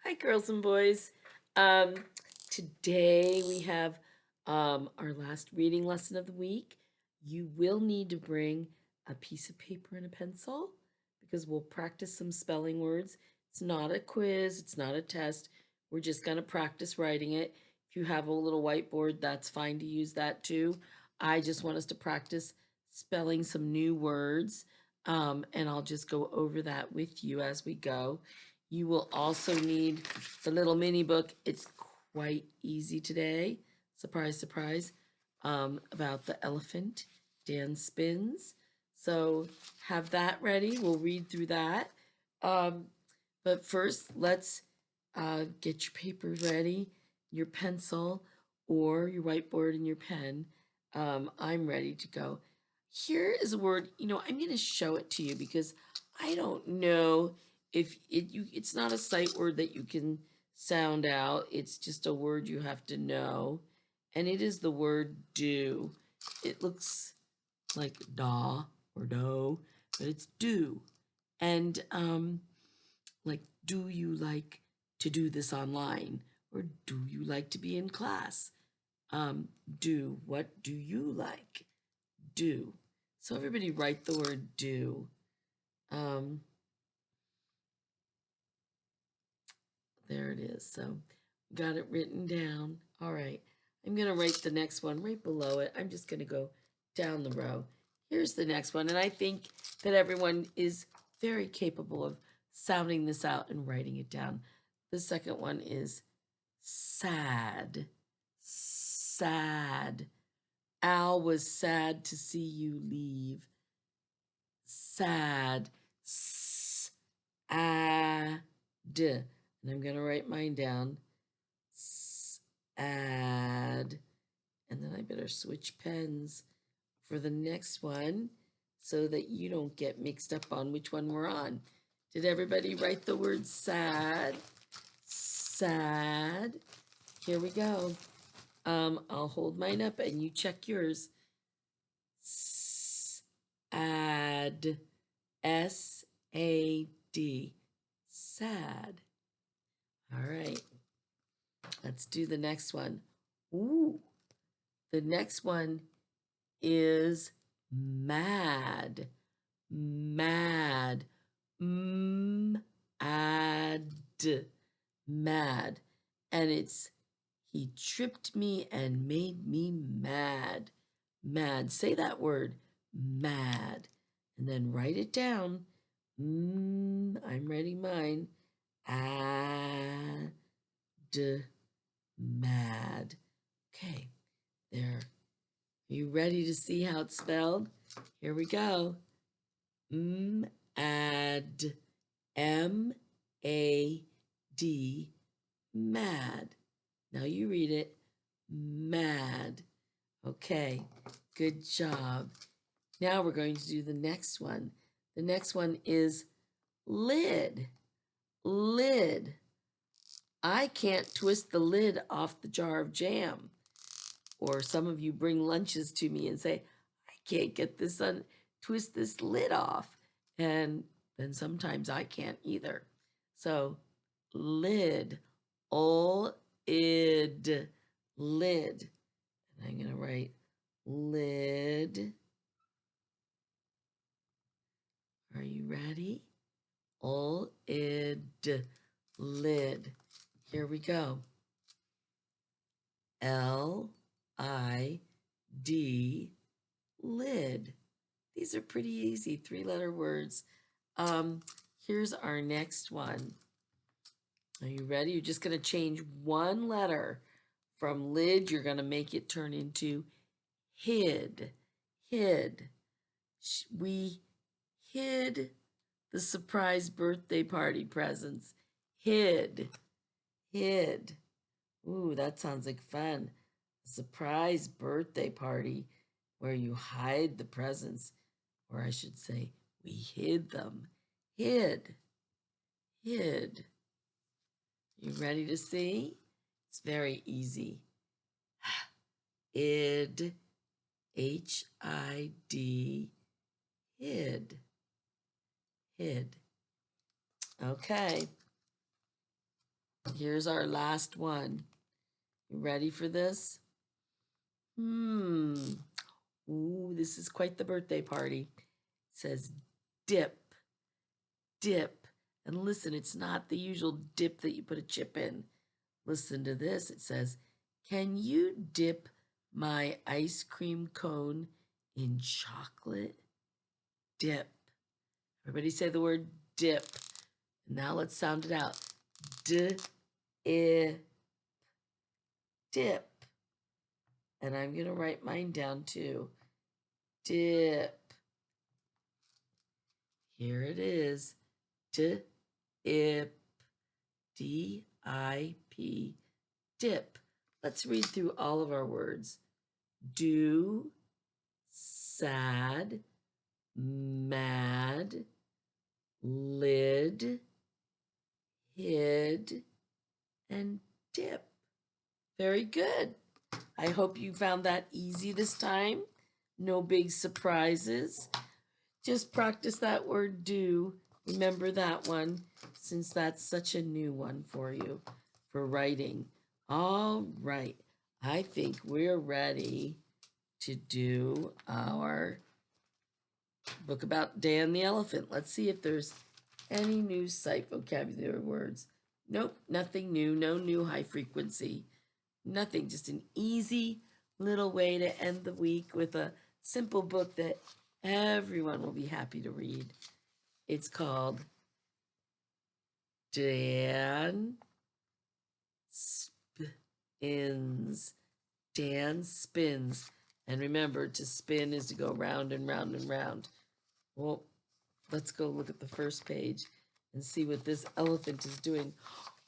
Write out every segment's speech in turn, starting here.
Hi, girls and boys. Um, Today we have our last reading lesson of the week. You will need to bring a piece of paper and a pencil because we'll practice some spelling words. It's not a quiz, it's not a test. We're just going to practice writing it. If you have a little whiteboard, that's fine to use that too. I just want us to practice spelling some new words, and I'll just go over that with you as we go. You will also need the little mini book. It's quite easy today. Surprise, surprise. About the elephant. Dan spins. So have that ready. We'll read through that. Um, but first, let's get your paper ready, your pencil, or your whiteboard and your pen. I'm ready to go. Here is a word, I'm going to show it to you because I don't know if it's not a sight word that you can sound out. It's just a word you have to know. And it is the word do. It looks like da or do, but it's do. And like, do you like to do this online? Or do you like to be in class? Do. What do you like? Do. So everybody write the word do. Um, there it is. So got it written down. All right. I'm going to write the next one right below it. I'm just going to go down the row. Here's the next one. And I think that everyone is very capable of sounding this out and writing it down. The second one is sad. Sad. Al was sad to see you leave. Sad. Sad. And I'm going to write mine down. Sad. And then I better switch pens for the next one so that you don't get mixed up on which one we're on. Did everybody write the word sad? Sad. Here we go. I'll hold mine up and you check yours. Sad. S-A-D. Sad. All right. Let's do the next one. Ooh. The next one is mad. Mad. Mad. Mad. And it's he tripped me and made me mad. Mad. Say that word. Mad. And then write it down. I'm writing mine. Ad. Mad. Okay. There. Are you ready to see how it's spelled? Here we go. Mad. M-A-D. Mad. Now you read it. Mad. Okay. Good job. Now we're going to do the next one. The next one is lid. Lid. I can't twist the lid off the jar of jam. Or some of you bring lunches to me and say, I can't get this twist this lid off. And then sometimes I can't either. So lid, id, lid. And I'm going to write lid. Are you ready? Id, lid. Here we go. L-I-D, lid. These are pretty easy, 3-letter words. Here's our next one. Are you ready? You're just going to change one letter from lid. You're going to make it turn into hid. Hid. We hid the surprise birthday party presents. Hid. Hid. Ooh, that sounds like fun. A surprise birthday party where you hide the presents, or I should say, we hid them. Hid. Hid. You ready to see? It's very easy. Id. H-I-D. Hid. Hid. Okay. Here's our last one. You ready for this? Ooh, this is quite the birthday party. It says dip, dip. And listen, it's not the usual dip that you put a chip in. Listen to this. It says, can you dip my ice cream cone in chocolate dip? Everybody say the word dip. Now let's sound it out. D-I-P, dip. And I'm going to write mine down too. Dip. Here it is. Dip. D-I-P. Dip. Let's read through all of our words. Do, sad, mad, lid, hid, and dip. Very good. I hope you found that easy this time. No big surprises. Just practice that word do. Remember that one, since that's such a new one for you for writing. All right. I think we're ready to do our book about Dan the elephant. Let's see if there's any new sight vocabulary words. Nope, nothing new. No new high frequency. Nothing, just an easy little way to end the week with a simple book that everyone will be happy to read. It's called Dan Spins. Dan Spins. And remember, to spin is to go round and round and round. Well, let's go look at the first page and see what this elephant is doing.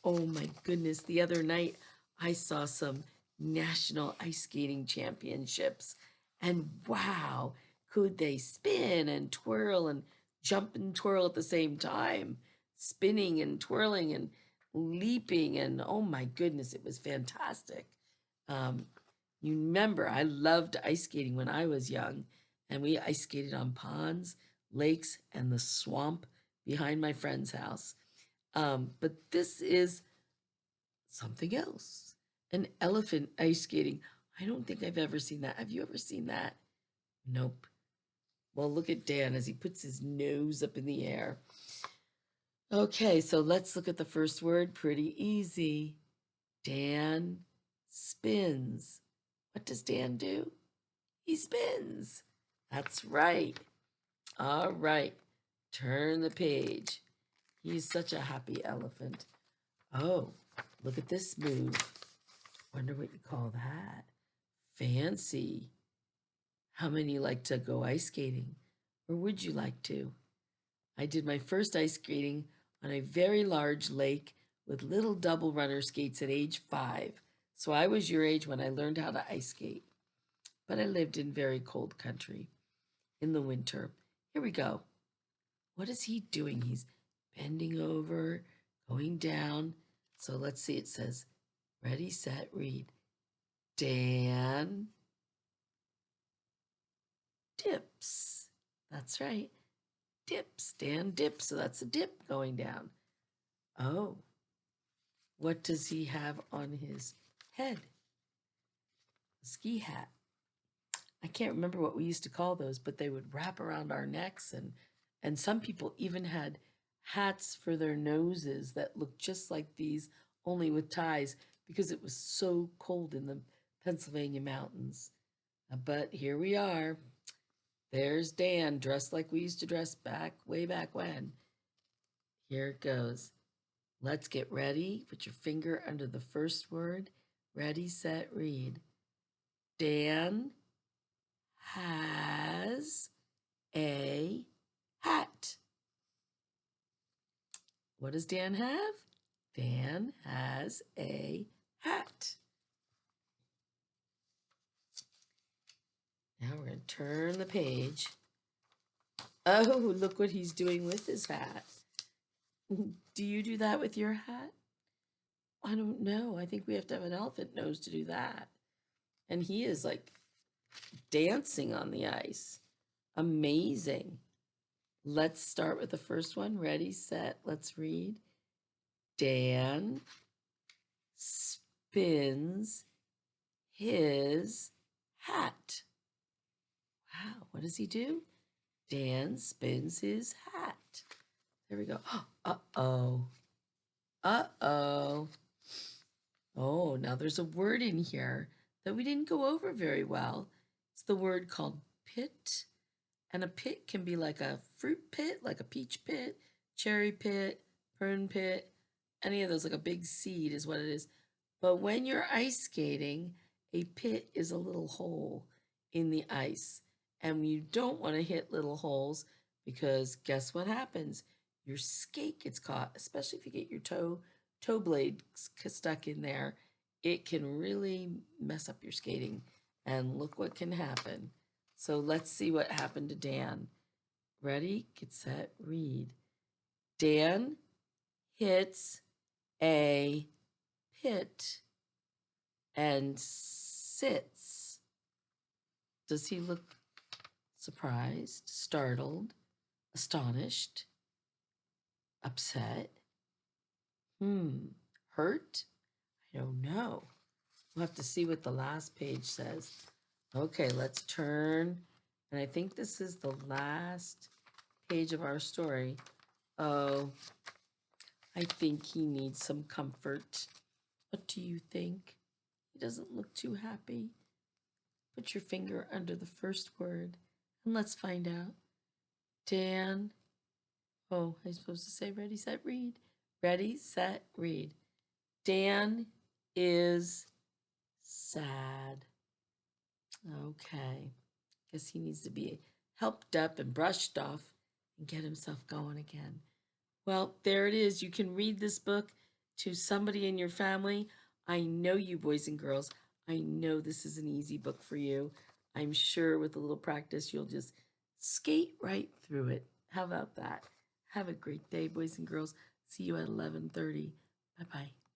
Oh my goodness, the other night I saw some national ice skating championships, and wow, could they spin and twirl and jump and twirl at the same time, spinning and twirling and leaping, and oh my goodness, it was fantastic. Um, you remember, I loved ice skating when I was young, and we ice skated on ponds, lakes, and the swamp behind my friend's house. But this is something else. An elephant ice skating. I don't think I've ever seen that. Have you ever seen that? Nope. Well, look at Dan as he puts his nose up in the air. Okay, so let's look at the first word. Pretty easy. Dan spins. What does Dan do? He spins. That's right. All right. Turn the page. He's such a happy elephant. Oh, look at this move. Wonder what you call that. Fancy. How many like to go ice skating? Or would you like to? I did my first ice skating on a very large lake with little double runner skates at age 5. So I was your age when I learned how to ice skate. But I lived in very cold country in the winter. Here we go. What is he doing? He's bending over, going down. So let's see. It says, ready, set, read. Dan dips. That's right. Dips. Dan dips. So that's a dip going down. Oh, what does he have on his head? A ski hat. I can't remember what we used to call those, but they would wrap around our necks, and some people even had hats for their noses that looked just like these, only with ties, because it was so cold in the Pennsylvania mountains. But here we are. There's Dan, dressed like we used to dress way back when. Here it goes. Let's get ready. Put your finger under the first word. Ready, set, read. Dan has a hat. What does Dan have? Dan has a hat. Now we're going to turn the page. Oh, look what he's doing with his hat. Do you do that with your hat? I don't know. I think we have to have an elephant nose to do that. And he is like dancing on the ice. Amazing. Let's start with the first one. Ready, set, let's read. Dan spins his hat. Wow, what does he do? Dan spins his hat. There we go. Uh-oh. Uh-oh. Oh, now there's a word in here that we didn't go over very well. It's the word called pit. And a pit can be like a fruit pit, like a peach pit, cherry pit, prune pit, any of those, like a big seed is what it is. But when you're ice skating, a pit is a little hole in the ice. And you don't want to hit little holes because guess what happens? Your skate gets caught, especially if you get your toe blade stuck in there. It can really mess up your skating. And look what can happen. So let's see what happened to Dan. Ready, get set, read. Dan hits a pit and sits. Does he look surprised, startled, astonished, upset? Hurt? I don't know. We'll have to see what the last page says. Okay, let's turn. And I think this is the last page of our story. Oh, I think he needs some comfort. What do you think? He doesn't look too happy. Put your finger under the first word and let's find out. Dan. Oh, I'm supposed to say ready, set, read. Ready, set, read. Dan is sad. Okay. Guess he needs to be helped up and brushed off and get himself going again. Well, there it is. You can read this book to somebody in your family. I know you boys and girls. I know this is an easy book for you. I'm sure with a little practice, you'll just skate right through it. How about that? Have a great day, boys and girls. See you at 11:30. Bye-bye.